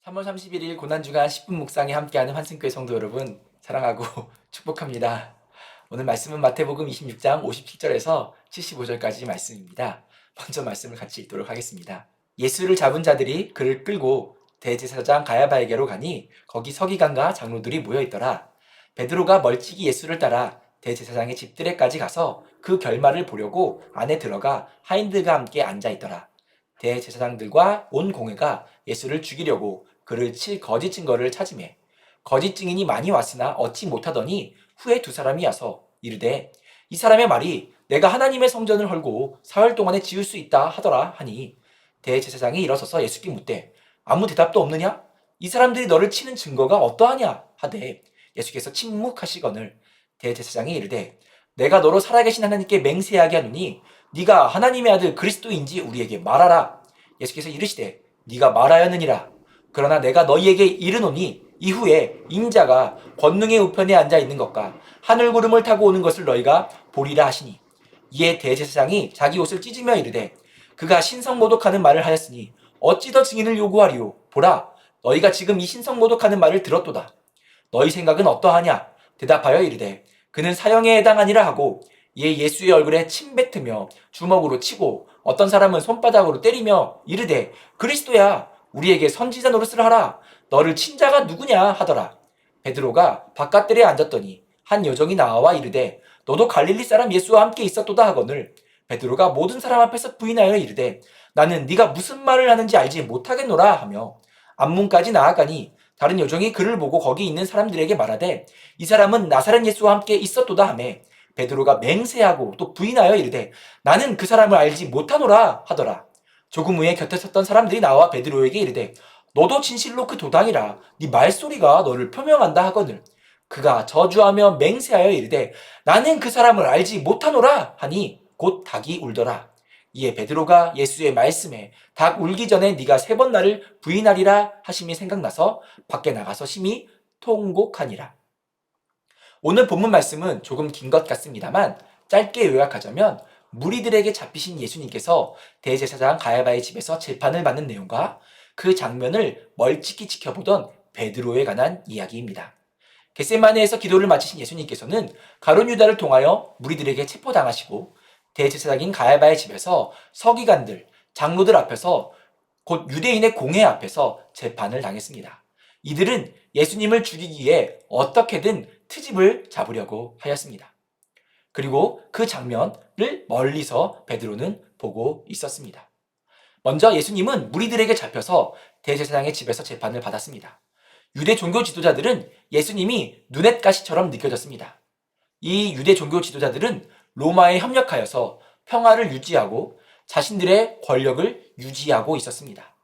3월 31일 고난주간 10분 묵상에 함께하는 환승교회 성도 여러분 사랑하고 축복합니다. 오늘 말씀은 마태복음 26장 57절에서 75절까지 말씀입니다. 먼저 말씀을 같이 읽도록 하겠습니다. 예수를 잡은 자들이 그를 끌고 대제사장 가야바에게로 가니 거기 서기관과 장로들이 모여있더라. 베드로가 멀찍이 예수를 따라 대제사장의 집들에까지 가서 그 결말을 보려고 안에 들어가 하인들과 함께 앉아있더라. 대제사장들과 온 공회가 예수를 죽이려고 그를 칠 거짓 증거를 찾으매 거짓 증인이 많이 왔으나 얻지 못하더니 후에 두 사람이 와서 이르되 이 사람의 말이 내가 하나님의 성전을 헐고 사흘 동안에 지을 수 있다 하더라 하니 대제사장이 일어서서 예수께 묻되 아무 대답도 없느냐? 이 사람들이 너를 치는 증거가 어떠하냐 하되 예수께서 침묵하시거늘 대제사장이 이르되 내가 너로 살아계신 하나님께 맹세하게 하노니 네가 하나님의 아들 그리스도인지 우리에게 말하라. 예수께서 이르시되 네가 말하였느니라. 그러나 내가 너희에게 이르노니 이후에 인자가 권능의 우편에 앉아 있는 것과 하늘 구름을 타고 오는 것을 너희가 보리라 하시니 이에 대제사장이 자기 옷을 찢으며 이르되 그가 신성모독하는 말을 하였으니 어찌 더 증인을 요구하리요. 보라 너희가 지금 이 신성모독하는 말을 들었도다. 너희 생각은 어떠하냐? 대답하여 이르되 그는 사형에 해당하니라 하고 이에 예수의 얼굴에 침 뱉으며 주먹으로 치고 어떤 사람은 손바닥으로 때리며 이르되 그리스도야 우리에게 선지자 노릇을 하라. 너를 친 자가 누구냐 하더라. 베드로가 바깥들에 앉았더니 한 여종이 나와 이르되 너도 갈릴리 사람 예수와 함께 있었도다 하거늘 베드로가 모든 사람 앞에서 부인하여 이르되 나는 네가 무슨 말을 하는지 알지 못하겠노라 하며 앞문까지 나아가니 다른 여종이 그를 보고 거기 있는 사람들에게 말하되 이 사람은 나사렛 예수와 함께 있었도다 하매 베드로가 맹세하고 또 부인하여 이르되 나는 그 사람을 알지 못하노라 하더라. 조금 후에 곁에 섰던 사람들이 나와 베드로에게 이르되 너도 진실로 그 도당이라 네 말소리가 너를 표명한다 하거늘 그가 저주하며 맹세하여 이르되 나는 그 사람을 알지 못하노라 하니 곧 닭이 울더라. 이에 베드로가 예수의 말씀에 닭 울기 전에 네가 3번 나를 부인하리라 하심이 생각나서 밖에 나가서 심히 통곡하니라. 오늘 본문 말씀은 조금 긴 것 같습니다만 짧게 요약하자면 무리들에게 잡히신 예수님께서 대제사장 가야바의 집에서 재판을 받는 내용과 그 장면을 멀찍이 지켜보던 베드로에 관한 이야기입니다. 겟세마네에서 기도를 마치신 예수님께서는 가룟 유다를 통하여 무리들에게 체포당하시고 대제사장인 가야바의 집에서 서기관들, 장로들 앞에서 곧 유대인의 공회 앞에서 재판을 당했습니다. 이들은 예수님을 죽이기 위해 어떻게든 트집을 잡으려고 하였습니다. 그리고 그 장면을 멀리서 베드로는 보고 있었습니다. 먼저 예수님은 무리들에게 잡혀서 대제사장의 집에서 재판을 받았습니다. 유대 종교 지도자들은 예수님이 눈엣 가시처럼 느껴졌습니다. 이 유대 종교 지도자들은 로마에 협력하여서 평화를 유지하고 자신들의 권력을 유지하고 있었습니다.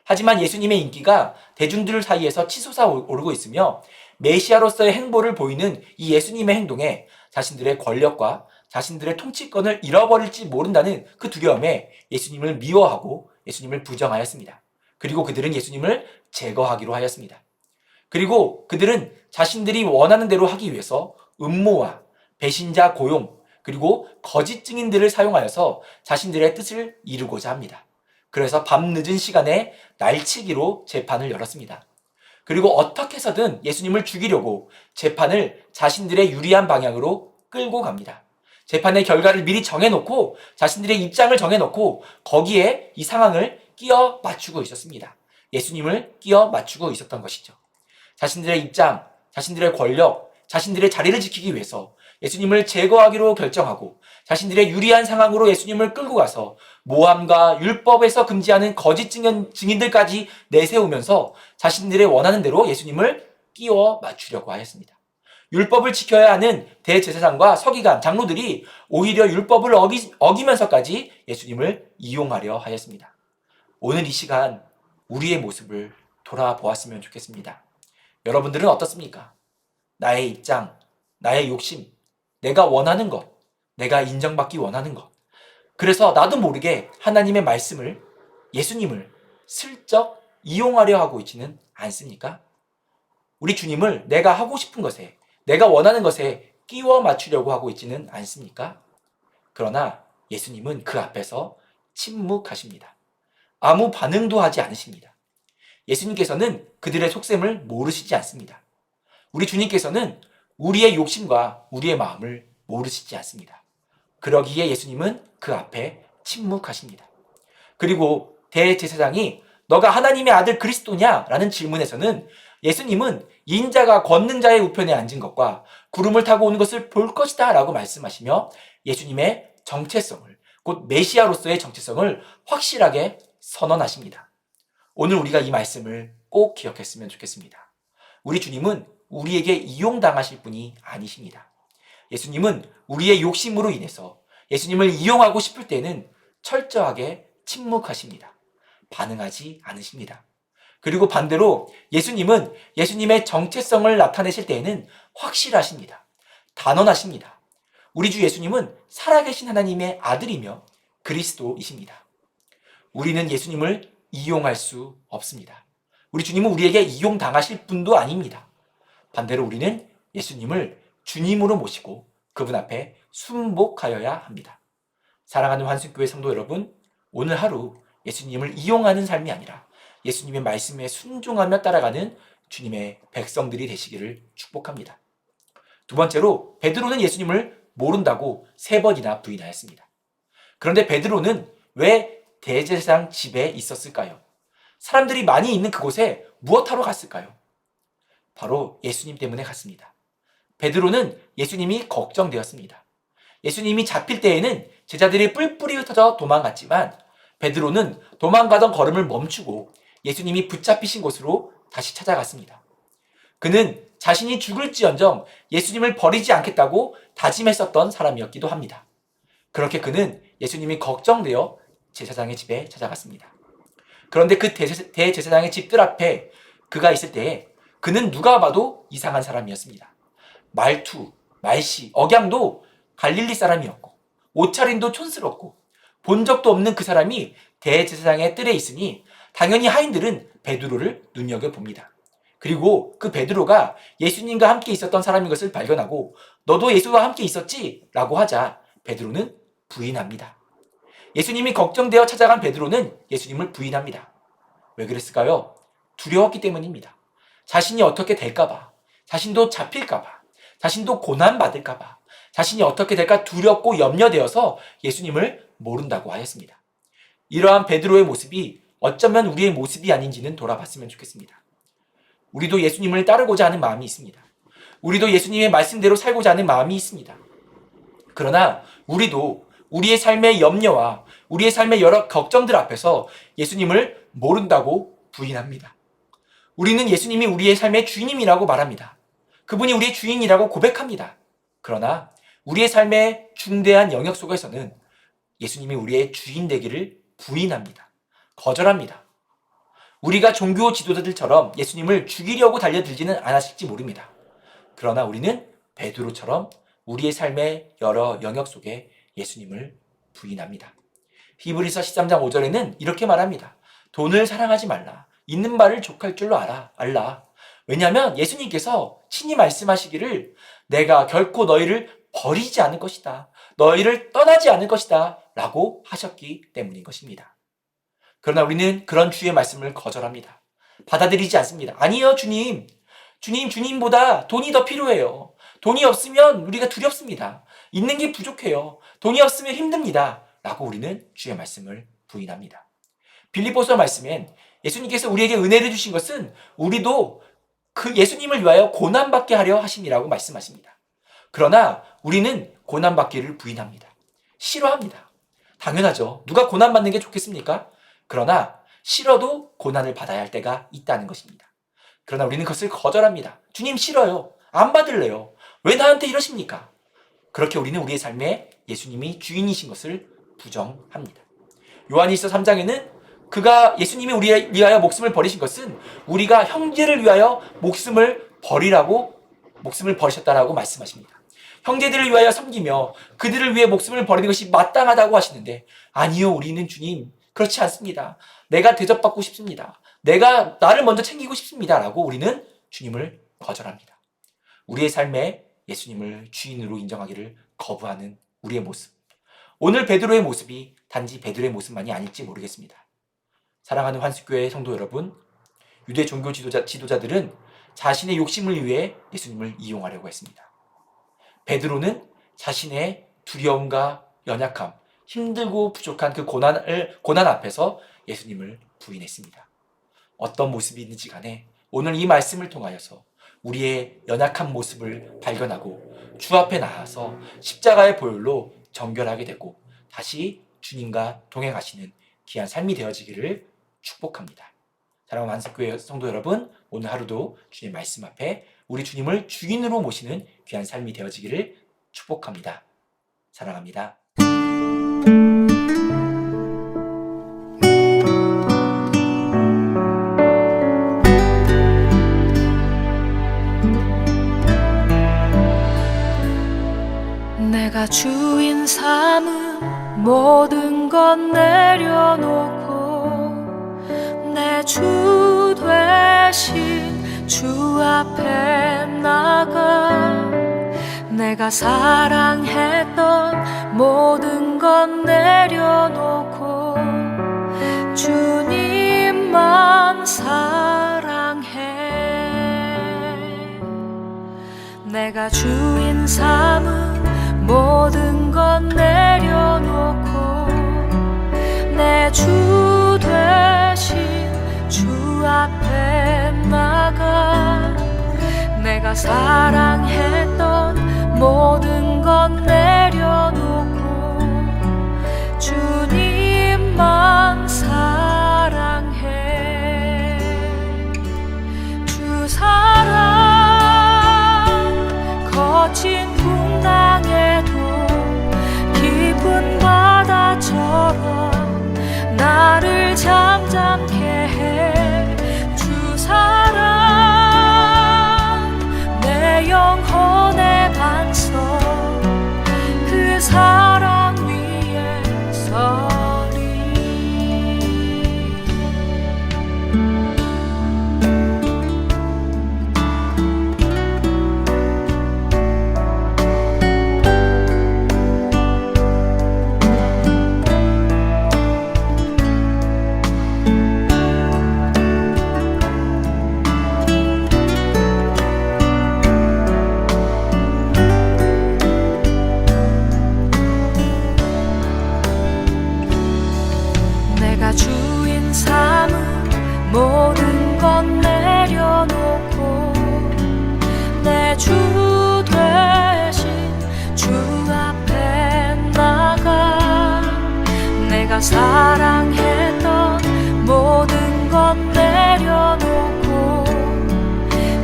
하지만 예수님의 인기가 대중들 사이에서 치솟아 오르고 있으며 메시아로서의 행보를 보이는 이 예수님의 행동에 자신들의 권력과 자신들의 통치권을 잃어버릴지 모른다는 그 두려움에 예수님을 미워하고 예수님을 부정하였습니다. 그리고 그들은 예수님을 제거하기로 하였습니다. 그리고 그들은 자신들이 원하는 대로 하기 위해서 음모와 배신자 고용 그리고 거짓 증인들을 사용하여서 자신들의 뜻을 이루고자 합니다. 그래서 밤늦은 시간에 날치기로 재판을 열었습니다. 그리고 어떻게 해서든 예수님을 죽이려고 재판을 자신들의 유리한 방향으로 끌고 갑니다. 재판의 결과를 미리 정해놓고 자신들의 입장을 정해놓고 거기에 이 상황을 끼워 맞추고 있었습니다. 예수님을 끼워 맞추고 있었던 것이죠. 자신들의 입장, 자신들의 권력, 자신들의 자리를 지키기 위해서 예수님을 제거하기로 결정하고 자신들의 유리한 상황으로 예수님을 끌고 가서 모함과 율법에서 금지하는 거짓 증인들까지 내세우면서 자신들의 원하는 대로 예수님을 끼워 맞추려고 하였습니다. 율법을 지켜야 하는 대제사장과 서기관, 장로들이 오히려 율법을 어기면서까지 예수님을 이용하려 하였습니다. 오늘 이 시간 우리의 모습을 돌아보았으면 좋겠습니다. 여러분들은 어떻습니까? 나의 입장, 나의 욕심, 내가 원하는 것, 내가 인정받기 원하는 것. 그래서 나도 모르게 하나님의 말씀을, 예수님을 슬쩍 이용하려 하고 있지는 않습니까? 우리 주님을 내가 하고 싶은 것에, 내가 원하는 것에 끼워 맞추려고 하고 있지는 않습니까? 그러나 예수님은 그 앞에서 침묵하십니다. 아무 반응도 하지 않으십니다. 예수님께서는 그들의 속셈을 모르시지 않습니다. 우리 주님께서는 우리의 욕심과 우리의 마음을 모르시지 않습니다. 그러기에 예수님은 그 앞에 침묵하십니다. 그리고 대제사장이 너가 하나님의 아들 그리스도냐? 라는 질문에서는 예수님은 인자가 걷는 자의 우편에 앉은 것과 구름을 타고 오는 것을 볼 것이다 라고 말씀하시며 예수님의 정체성을, 곧 메시아로서의 정체성을 확실하게 선언하십니다. 오늘 우리가 이 말씀을 꼭 기억했으면 좋겠습니다. 우리 주님은 우리에게 이용당하실 분이 아니십니다. 예수님은 우리의 욕심으로 인해서 예수님을 이용하고 싶을 때는 철저하게 침묵하십니다. 반응하지 않으십니다. 그리고 반대로 예수님은 예수님의 정체성을 나타내실 때에는 확실하십니다. 단언하십니다. 우리 주 예수님은 살아계신 하나님의 아들이며 그리스도이십니다. 우리는 예수님을 이용할 수 없습니다. 우리 주님은 우리에게 이용당하실 분도 아닙니다. 반대로 우리는 예수님을 주님으로 모시고 그분 앞에 순복하여야 합니다. 사랑하는 환승교회 성도 여러분, 오늘 하루 예수님을 이용하는 삶이 아니라 예수님의 말씀에 순종하며 따라가는 주님의 백성들이 되시기를 축복합니다. 두 번째로 베드로는 예수님을 모른다고 3번이나 부인하였습니다. 그런데 베드로는 왜 대제사장 집에 있었을까요? 사람들이 많이 있는 그곳에 무엇하러 갔을까요? 바로 예수님 때문에 갔습니다. 베드로는 예수님이 걱정되었습니다. 예수님이 잡힐 때에는 제자들이 뿔뿔이 흩어져 도망갔지만 베드로는 도망가던 걸음을 멈추고 예수님이 붙잡히신 곳으로 다시 찾아갔습니다. 그는 자신이 죽을지언정 예수님을 버리지 않겠다고 다짐했었던 사람이었기도 합니다. 그렇게 그는 예수님이 걱정되어 제사장의 집에 찾아갔습니다. 그런데 그 대제사장의 집들 앞에 그가 있을 때에 그는 누가 봐도 이상한 사람이었습니다. 말투, 말씨, 억양도 갈릴리 사람이었고 옷차림도 촌스럽고 본 적도 없는 그 사람이 대제사장의 뜰에 있으니 당연히 하인들은 베드로를 눈여겨봅니다. 그리고 그 베드로가 예수님과 함께 있었던 사람인 것을 발견하고 너도 예수와 함께 있었지? 라고 하자 베드로는 부인합니다. 예수님이 걱정되어 찾아간 베드로는 예수님을 부인합니다. 왜 그랬을까요? 두려웠기 때문입니다. 자신이 어떻게 될까봐, 자신도 잡힐까봐, 자신도 고난받을까봐, 자신이 어떻게 될까 두렵고 염려되어서 예수님을 모른다고 하였습니다. 이러한 베드로의 모습이 어쩌면 우리의 모습이 아닌지는 돌아봤으면 좋겠습니다. 우리도 예수님을 따르고자 하는 마음이 있습니다. 우리도 예수님의 말씀대로 살고자 하는 마음이 있습니다. 그러나 우리도 우리의 삶의 염려와 우리의 삶의 여러 걱정들 앞에서 예수님을 모른다고 부인합니다. 우리는 예수님이 우리의 삶의 주인님이라고 말합니다. 그분이 우리의 주인이라고 고백합니다. 그러나 우리의 삶의 중대한 영역 속에서는 예수님이 우리의 주인 되기를 부인합니다. 거절합니다. 우리가 종교 지도자들처럼 예수님을 죽이려고 달려들지는 않았을지 모릅니다. 그러나 우리는 베드로처럼 우리의 삶의 여러 영역 속에 예수님을 부인합니다. 히브리서 13장 5절에는 이렇게 말합니다. 돈을 사랑하지 말라. 있는 바를 족할 줄로 알라. 왜냐하면 예수님께서 친히 말씀하시기를 내가 결코 너희를 버리지 않을 것이다. 너희를 떠나지 않을 것이다. 라고 하셨기 때문인 것입니다. 그러나 우리는 그런 주의 말씀을 거절합니다. 받아들이지 않습니다. 아니요, 주님. 주님보다 돈이 더 필요해요. 돈이 없으면 우리가 두렵습니다. 있는 게 부족해요. 돈이 없으면 힘듭니다. 라고 우리는 주의 말씀을 부인합니다. 빌립보서 말씀엔 예수님께서 우리에게 은혜를 주신 것은 우리도 그 예수님을 위하여 고난받게 하려 하심이라고 말씀하십니다. 그러나 우리는 고난받기를 부인합니다. 싫어합니다. 당연하죠. 누가 고난받는 게 좋겠습니까? 그러나 싫어도 고난을 받아야 할 때가 있다는 것입니다. 그러나 우리는 그것을 거절합니다. 주님 싫어요. 안 받을래요. 왜 나한테 이러십니까? 그렇게 우리는 우리의 삶에 예수님이 주인이신 것을 부정합니다. 요한일서 3장에는 그가 예수님이 우리를 위하여 목숨을 버리신 것은 우리가 형제를 위하여 목숨을 버리셨다라고 말씀하십니다. 형제들을 위하여 섬기며 그들을 위해 목숨을 버리는 것이 마땅하다고 하시는데 아니요, 우리는 주님 그렇지 않습니다. 내가 대접받고 싶습니다. 내가 나를 먼저 챙기고 싶습니다. 라고 우리는 주님을 거절합니다. 우리의 삶에 예수님을 주인으로 인정하기를 거부하는 우리의 모습. 오늘 베드로의 모습이 단지 베드로의 모습만이 아닐지 모르겠습니다. 사랑하는 환수교회 성도 여러분, 유대 종교 지도자들은 자신의 욕심을 위해 예수님을 이용하려고 했습니다. 베드로는 자신의 두려움과 연약함, 힘들고 부족한 그 고난 앞에서 예수님을 부인했습니다. 어떤 모습이든지 간에 오늘 이 말씀을 통하여서 우리의 연약한 모습을 발견하고 주 앞에 나아서 십자가의 보혈로 정결하게 되고 다시 주님과 동행하시는 귀한 삶이 되어지기를 축복합니다. 사랑하는 한석교회 성도 여러분, 오늘 하루도 주님 말씀 앞에 우리 주님을 주인으로 모시는 귀한 삶이 되어지기를 축복합니다. 사랑합니다. 내가 주인 삼은 모든 것 내려놓고 내 주 되신 주 앞에 나가 내가 사랑했던 모든 것 내려놓고 주님만 사랑해. 내가 주인 삼은 모든 것 내려놓고 내 주 되신 주 앞에 나가 내가 사랑했던 모든 것 내려놓고 주님만 사랑해. 주 사랑 거친 풍랑에도 깊은 바다처럼 나를 잠잠케 해. 주 사랑 내 영혼의 반석 그 사랑 위에 서리. 내가 주인 삼은 모든 것 내려놓고 내 주 되신 주 앞에 나가 내가 사랑했던 모든 것 내려놓고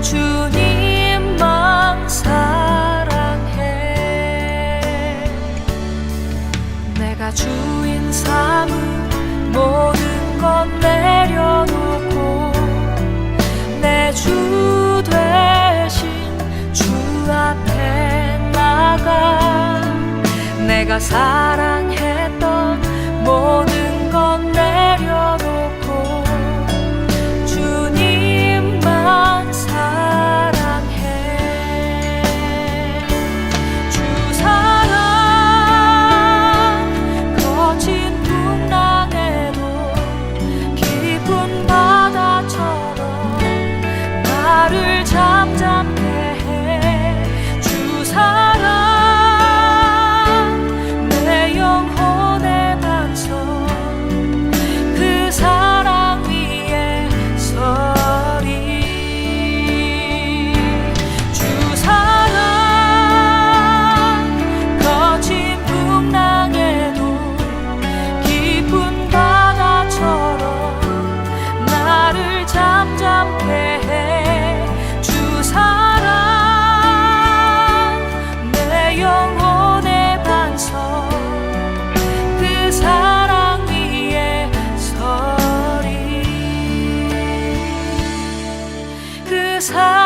주님만 사랑해. 내가 주인 삼은 모든 것 내려놓고 내 주 되신 주 앞에 나가 내가 사랑했던 모든 것 내려놓고 주님만 사랑해. 주 사랑 거친 풍랑에도 깊은 바다처럼 나를 잠잠케 해. 주 사랑 내 영혼의 반석 그 사랑 위에 서리. 주 사랑 거친 풍랑에도 깊은 바다처럼 나를 잠잠케 해. 주 사랑 내 영혼의 반석 그 사랑 위에 서리. 그 사랑